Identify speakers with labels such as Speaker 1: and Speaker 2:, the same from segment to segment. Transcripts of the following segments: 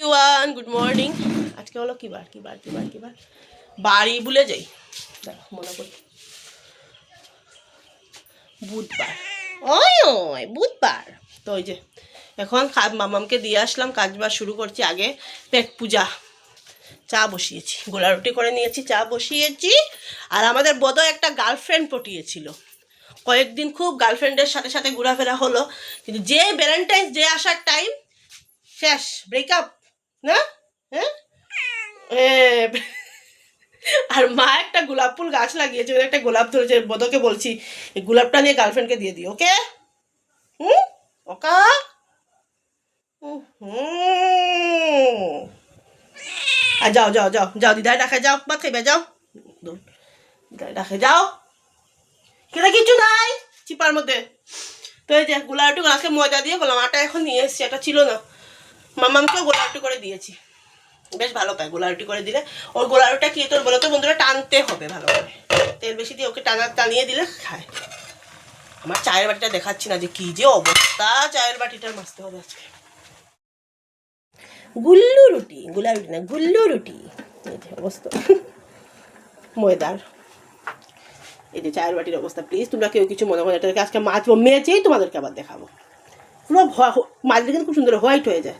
Speaker 1: Everyone good morning. আজকে হলো কি বার বাড়ি ভুলে যাই, মনে করি বুধবার। ওই বুধবার। তো ওই যে এখন মামামকে দিয়ে আসলাম, কাজ বাজ শুরু করছি। আগে পেট পূজা, চা বসিয়েছি, গোলা রুটি করে নিয়েছি, চা বসিয়েছি। আর আমাদের বোধহয় একটা গার্লফ্রেন্ড পটিয়েছিল, কয়েকদিন খুব গার্লফ্রেন্ডের সাথে সাথে ঘোরাফেরা হলো, কিন্তু যে ভ্যালেন্টাইন্স ডে আসার টাইম শেষ, ব্রেকআপ না। হ্যাঁ, আর মা একটা গোলাপ ফুল গাছ লাগিয়েছে, একটা গোলাপ ধরেছে, বদকে বলছি এই গোলাপটা নিয়ে গার্লফ্রেন্ডকে দিয়ে দিই, ওকে? ওকা আর যাও যাও যাও যাও, দিদাই ডাকে, যাও ভাত খাইবে, যাও দিদাই ডাকে, যাও। কেনা কিছু নাই চিপার মধ্যে। তো এই যে গোলাপটু আজকে ময়দা দিয়ে গোলাম আটা এখন নিয়ে এসছি, এটা ছিল না, মামামকেও গোলাপটু করে দিয়েছি। বেশ ভালো পায় গোলা রুটি করে দিলে। ওর গোলা রুটিটা কি তোর বলো তো বন্ধুরা, টানতে হবে ভালো করে, তেল বেশি দিয়ে ওকে টানিয়ে দিলে খায়। আমার চায়ের বাটিটা দেখাচ্ছি না যে কি যে অবস্থা, চায়ের বাটিটার মাজতে হবে আজকে। গুল্লু রুটি, গোলা রুটি না, গুল্লু রুটি, এই যে অবস্থা ময়দার। এই যে চায়ের বাটির অবস্থা, প্লিজ তোমরা কেউ কিছু মনে করো, এটাকে আজকে মাজবো, মেজেই তোমাদেরকে আবার দেখাবো। পুরো মাজলে কিন্তু খুব সুন্দর হোয়াইট হয়ে যায়।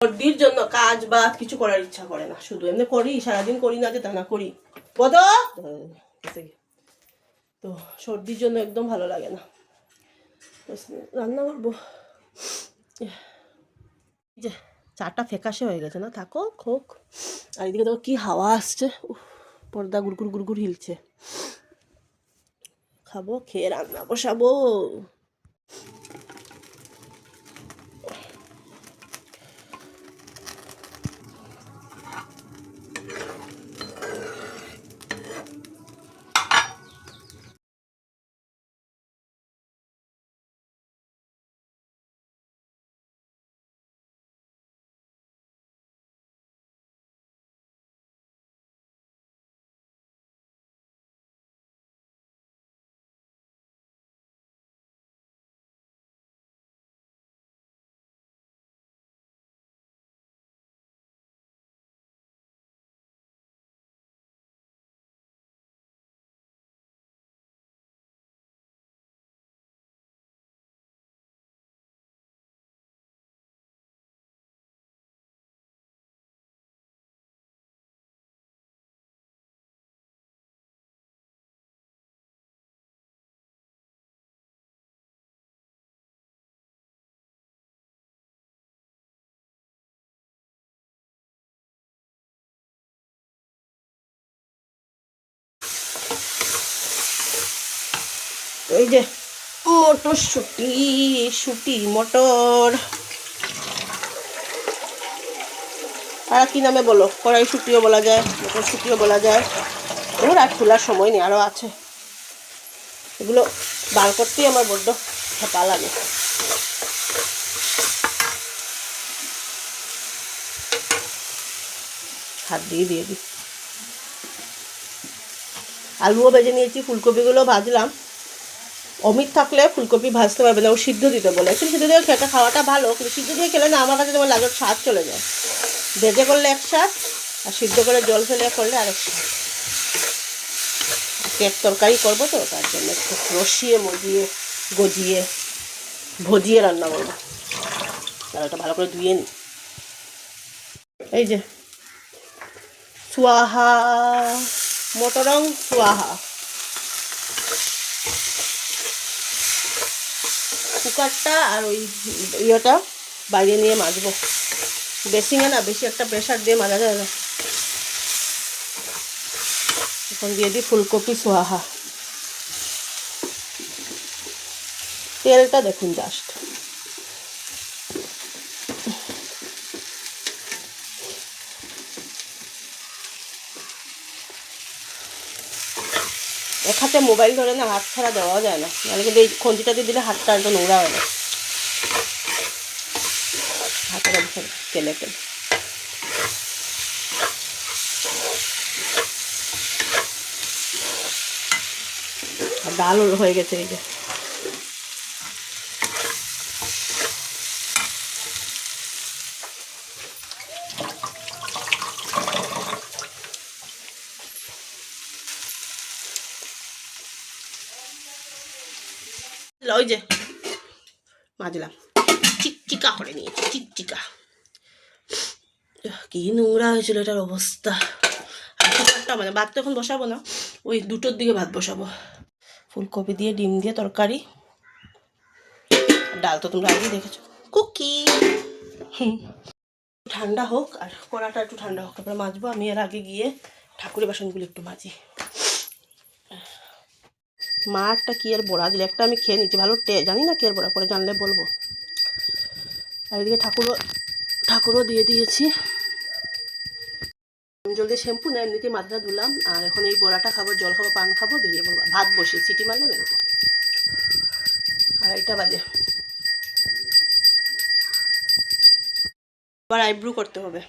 Speaker 1: সর্দির জন্য কাজ বা কিছু করার ইচ্ছা করে না, শুধু এমনি করি, সারাদিন করি না যে তা না, করি বদ। তো সর্দির জন্য একদম ভালো লাগে না, রান্না করবো। যে চাটা ফ্যাকাশে হয়ে গেছে না, থাকো খোক। আর এদিকে দেখো কি হাওয়া আসছে, পর্দা গুড়গুড় গুড়গুড় হিলছে। খাবো, খেয়ে রান্না বসাবো। এই যে মটরশুটি, শুটি মটর, আর কি নামে বলো, কড়াইশুটিও বলা যায়, মটরশুটিও বলা যায়। ওর আর খোলার সময় নেই, আরও আছে। এগুলো বার করতেই আমার বড্ড হেঁপা লাগে। হাত দিয়ে দিই। আলুও ভেজে নিয়েছি, ফুলকপিগুলো ভাজলাম। অমিত থাকলে ফুলকপি ভাজতে পারবে না, ও সিদ্ধ দিতে বলে। অ্যাকচুয়ালি সিদ্ধ দিয়ে খেতে খাওয়াটা ভালো, কিন্তু সিদ্ধ দিয়ে খেলে না আমার কাছে তোমার লাজের স্বাদ চলে যায়। ভেজে করলে এক স্বাদ, আর সিদ্ধ করে জল ফেলে করলে আরেক স্বাদ। এক তরকারি করবো তো, তার জন্য একটু রসিয়ে মজিয়ে গজিয়ে ভজিয়ে রান্না করবো। আর ওটা ভালো করে ধুয়ে নিই। এই যে সোয়াহা মটরং সোয়াহা। কুকারটা আর ওই ইয়েটা বাইরে নিয়ে মাজবো, বেসিংয়ে না বেশি একটা প্রেশার দিয়ে মাজা যায় না। এখন দিয়ে দিই ফুলকপি সোয়াহা। তেলটা দেখুন জাস্ট, এক হাতে মোবাইল ধরে না হাত ছাড়া দেওয়া যায় না, নাহলে কিন্তু এই খন্তিটাতে দিলে হাতটা একটু নোংরা হয় না, হাতের তেলে তেল। আর ডাল হয়ে গেছে, এই যে ওই যে মাজলাম, চিকচিকা করে নিয়েছি, চিকচিকা। কি নোংরা হয়েছিল এটার অবস্থা। মানে ভাত তো এখন বসাবো না, ওই 2টোর দিকে ভাত বসাবো। ফুলকপি দিয়ে ডিম দিয়ে তরকারি, ডাল তো তোমরা আগেই দেখেছো। কুকি ঠান্ডা হোক আর কড়াটা একটু ঠান্ডা হোক, তারপরে মাজবো। আমি এর আগে গিয়ে ঠাকুরের বাসনগুলো একটু মাজি। মা একটা কি এর বড়া দিলে, একটা আমি খেয়ে নিচ্ছি, ভালো জানি না কি এর বড়া, করে জানলে বলবো। আর এদিকে ঠাকুরও দিয়ে দিয়েছি। জলদি শ্যাম্পু না, এমনিতে মাথা ধুলাম। আর এখন এই বড়াটা খাবো, জল খাবো, পান খাবো, বেরিয়ে পড়বো। ভাত বসিয়ে সিটি মারলে বেরোবো। আর 2টা বাজে, আবার আইব্রু করতে হবে।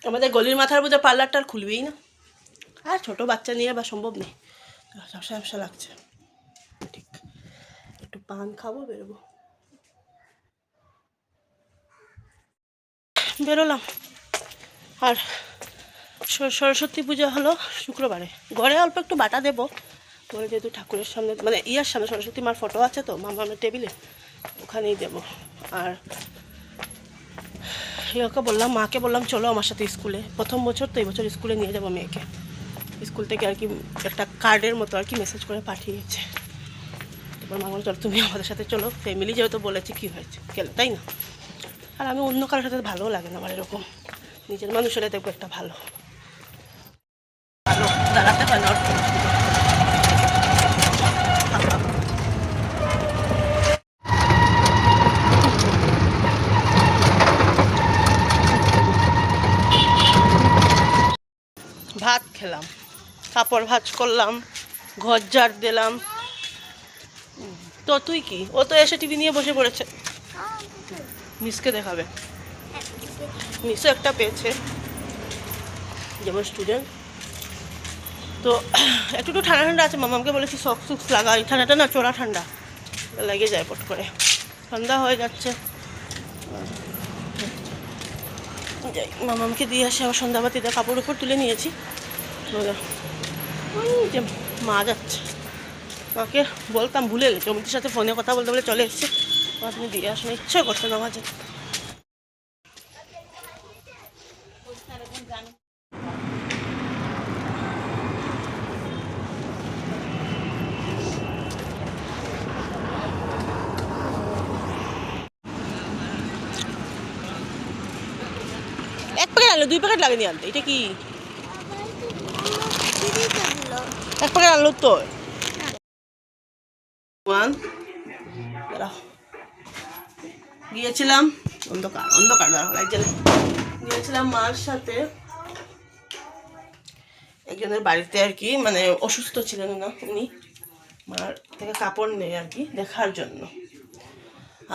Speaker 1: আমাদের গলির মাথার বোঝা পার্লারটা আর খুলবেই না, আর ছোটো বাচ্চা নিয়ে বা সম্ভব নেই, ব্যবসা লাগছে। ঠিক, একটু পান খাবো, বেরোবো। বেরোলাম। আর সরস্বতী পূজা হলো শুক্রবারে, ঘরে অল্প একটু বাটা দেবো। ঘরে যেহেতু ঠাকুরের সামনে, মানে ইয়ার সামনে সরস্বতী মার ফটো আছে তো মামার টেবিলে, ওখানেই দেবো। আর ইয়াকে বললাম, মাকে বললাম চলো আমার সাথে স্কুলে, প্রথম বছর তো, এই বছর স্কুলে নিয়ে যাবো মেয়েকে। স্কুল থেকে আর কি একটা কার্ডের মতো আর কি মেসেজ করে পাঠিয়েছে। তারপর মা বললো চলো তুমি আমাদের সাথে চলো, ফ্যামিলি যেহেতু বলেছে কী হয়েছে, গেলে তাই না। আর আমি অন্য কারোর সাথে ভালোও লাগে না আমার এরকম, নিজের মানুষেরা দেখবো একটা ভালো দাঁড়াতে হয় না। ভাত খেলাম, কাপড় ভাঁজ করলাম, ঘর ঝাড় দিলাম। তো তুই কি, ও তো এসে টিভি নিয়ে বসে পড়েছে। মিসকে দেখাবে, মিসও একটা পেয়েছে যেমন স্টুডেন্ট। তো একটু ঠান্ডা ঠান্ডা আছে, মামাকে বলেছি সক্স সুক্স লাগা, এই ঠান্ডাটা না চোরা ঠান্ডা লেগে যায়, পট করে ঠান্ডা হয়ে যাচ্ছে। যাই মামাকে দিয়ে আসে, আবার সন্ধ্যাবাতিতে কাপড় উপর তুলে নিয়েছি। ওই যে মা যাচ্ছে, মাকে বলতাম ভুলে গেছি, অমিতের সাথে ফোনে কথা বলতে বলে চলে এসছে। মা তুমি দিয়ে আসলে ইচ্ছা করছে না মাঝে। এক প্যাকেট আনলো, 2 প্যাকেট লাগেনি আনতে, এটা কি 1 প্যাকেট আনলো তো। গিয়েছিলাম অন্ধকার গিয়েছিলাম মার সাথে একজনের বাড়িতে আর কি, মানে অসুস্থ ছিলেন না উনি, মার থেকে কাপড় নেই আর কি দেখার জন্য।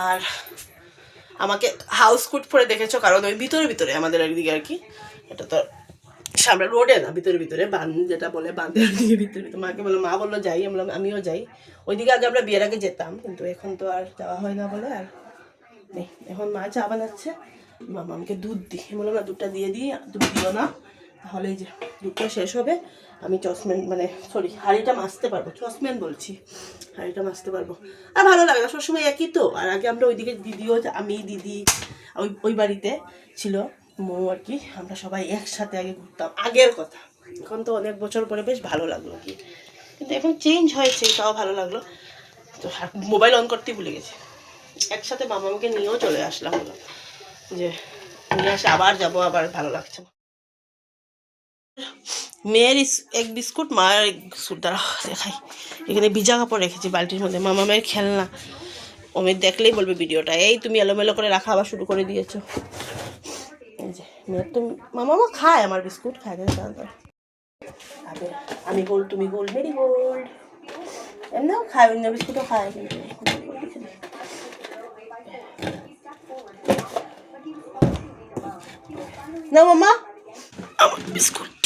Speaker 1: আর আমাকে হাউস কোট পরে দেখেছো, কারণ ওই ভিতরে আমাদের একদিকে আর কি, এটা তো সামনে রোডে না, ভিতরে বান যেটা বলে বাঁধের দিকে ভিতরে। তো মাকে বললো, মা বললো যাই, আমিও যাই। ওইদিকে আগে আমরা বিয়ের আগে যেতাম, কিন্তু এখন তো আর যাওয়া হয় না বলে আর নেই। এখন মা চা বানাচ্ছে, মামা আমাকে দুধ দিই, বললাম না দুধটা দিয়ে দিই, দুধ দিও না তাহলে এই যে দুধটা শেষ হবে, আমি হাঁড়িটা মাজতে পারবো, চসম্যান বলছি, হাঁড়িটা মাজতে পারবো। আর ভালো লাগে না সবসময় একই তো। আর আগে আমরা ওইদিকে দিদিও, আমি দিদি ওই বাড়িতে ছিল মৌ আর কি, আমরা সবাই একসাথে আগে ঘুরতাম, আগের কথা। এখন তো অনেক বছর পরে বেশ ভালো লাগলো কি, কিন্তু এখন চেঞ্জ হয়েছে, তাও ভালো লাগলো। তো মোবাইল অন করতেই ভুলে গেছি। একসাথে মামাকে নিয়েও চলে আসলাম, হলো যে নিয়ে আসে আবার যাবো, আবার ভালো লাগছে না। মেয়ের এক বিস্কুট, মায়ের এক বিস্কুট, দ্বারা দেখাই। এখানে ভিজা কাপড় রেখেছি বালতির মধ্যে, মামা মেয়ের খেলনা। অমিত দেখলেই বলবে ভিডিওটা, এই তুমি এলোমেলো করে রাখা আবার শুরু করে দিয়েছো। এই যে মেয়ের তো মামা খায়, আমার বিস্কুট খায় না, আমি গোল তুমি গোল, ভেরি গোল্ড। এমনিও খায়, অন্য বিস্কুটও খায়, কিন্তু না মামা আমার বিস্কুট।